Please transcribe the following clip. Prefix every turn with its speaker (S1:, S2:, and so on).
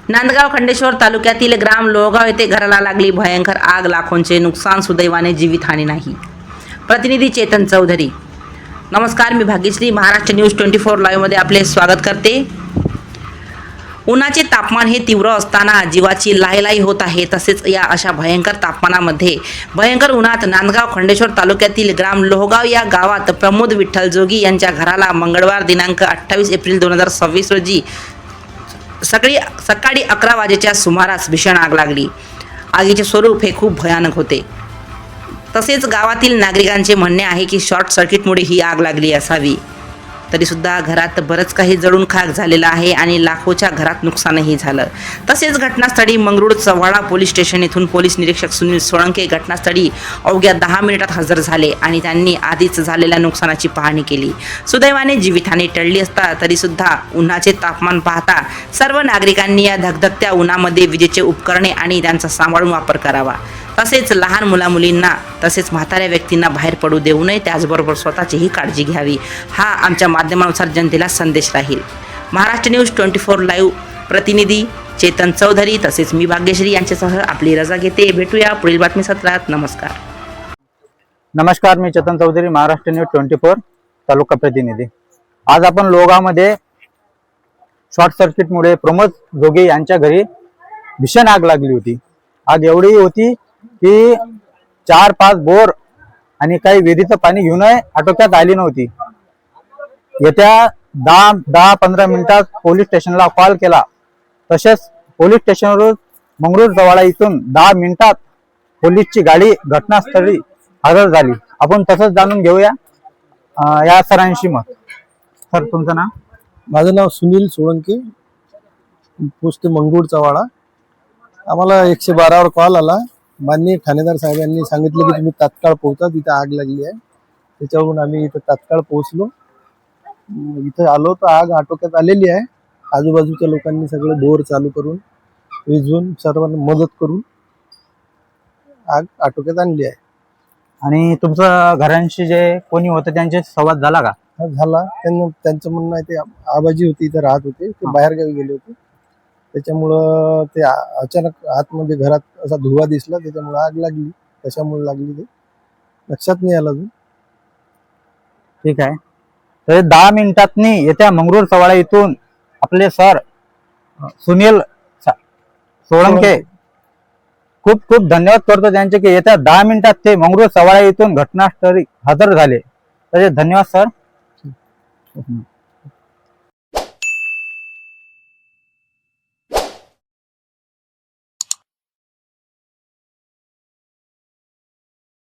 S1: नांदगाव खंडेश्वर तालुक्यातील ग्राम लोहगाव येथे घराला लागली भयंकर आग. लाखोंचे नुकसान, सुदैवाने जीवितहानी नाही. प्रतिनिधी चेतन चौधरी. नमस्कार, मी भाग्यश्री. महाराष्ट्र न्यूज 24 लाईव्हमध्ये आपले स्वागत करते. उन्हाचे तापमान हे तीव्र असताना जीवाची लाहीलाही होत आहे. तसेच या अशा भयंकर तापमानामध्ये भयंकर उन्हात नांदगाव खंडेश्वर तालुक्यातील ग्राम लोहगाव या गावात प्रमोद विठ्ठल जोगी यांच्या घराला मंगळवार दिनांक 28 एप्रिल 2026 रोजी सकाळी 11 वाजेच्या सुमारास भीषण आग लागली. आगीचे स्वरूप हे खूप भयानक होते. तसेच गावातील नागरिकांचे म्हणणे आहे की शॉर्ट सर्किटमुळे ही आग लागली असावी. तरीसुद्धा घरात बरंच काही जळून खाक झालेलं आहे आणि लाखोच्या घरात नुकसानही झालं. तसेच घटनास्थळी मंगरुळ चव्हाणा पोलीस स्टेशन येथून पोलीस निरीक्षक सुनील सोळंके घटनास्थळी अवघ्या 10 मिनिटात हजर झाले आणि त्यांनी आधीच झालेल्या नुकसानाची पाहणी केली. सुदैवाने जीवितहानी टळली असता तरीसुद्धा उन्हाचे तापमान पाहता सर्व नागरिकांनी या धगधगत्या उन्हामध्ये विजेचे उपकरणे आणि त्यांचा सांभाळून वापर करावा. तसेच लहान मुलामुलींना तसेच म्हाताऱ्या व्यक्तींना बाहेर पडू देऊ नये. त्याचबरोबर स्वतःचीही काळजी घ्यावी. हा आमच्या माध्यमानुसार जनतेला संदेश राहील. महाराष्ट्र न्यूज 24 लाईव्ह प्रतिनिधी चेतन चौधरी तसेच मी भाग्यश्री यांच्यासह आपली रजा घेते. भेटूया पुढील बातमी सत्रात. नमस्कार.
S2: नमस्कार, मी चेतन चौधरी, महाराष्ट्र न्यूज 24 तालुका प्रतिनिधी. आज आपण लोहगावमध्ये शॉर्ट सर्किटमुळे प्रमोद जोगे यांच्या घरी भीषण आग लागली होती. आग एवढी होती की 4-5 बोर आणि काही विहिरीचं पाणी घेऊनही आटोक्यात आली नव्हती. येत्या 10-15 मिनिटात पोलीस स्टेशनला कॉल केला. तसेच पोलीस स्टेशनवरून मंगरुळ चव्हाणा इथून 10 मिनिटात पोलीसची गाडी घटनास्थळी हजर झाली. आपण तसंच जाणून घेऊया या सरांशी मत. सर, तुमचं नाव?
S3: माझं नाव सुनील सोळंके, पोस्ट मंगरुळ चव्हाणा. आम्हाला 112वर कॉल आला. माननीय ठाणेदार साहेबांनी सांगितलं की तुम्ही तात्काळ पोहोचा, तिथे आग लागली आहे. त्याच्यावरून आम्ही इथं तात्काळ पोहोचलो. इथं आलो तर आग आटोक्यात आलेली आहे. आजूबाजूच्या लोकांनी सगळं बोर चालू करून विझवून सर्वांना मदत करून आग आटोक्यात आणली आहे.
S2: आणि तुमचं घरांशी जे कोणी होतं त्यांचे संवाद झाला का?
S3: हा झाला. त्यांचं म्हणणं आहे ते आबाजी होती, इथं राहत होते, ते बाहेरगावी गेले होते. त्याच्यामुळं ते अचानक आतमध्ये घरात असा धुवा दिसला, त्याच्यामुळे आग लागली. कशामुळे लागली ते लक्षात नाही आलं अजून.
S2: ठीक आहे. तर 10 मिनिटांनी येत्या मंगरुळ चव्हाणा इथून आपले सर सुनील सोळंके खूप खूप धन्यवाद करतो त्यांचे की येत्या 10 मिनिटात ते मंगरुळ चव्हाणा इथून घटनास्थळी हजर झाले. तर धन्यवाद सर.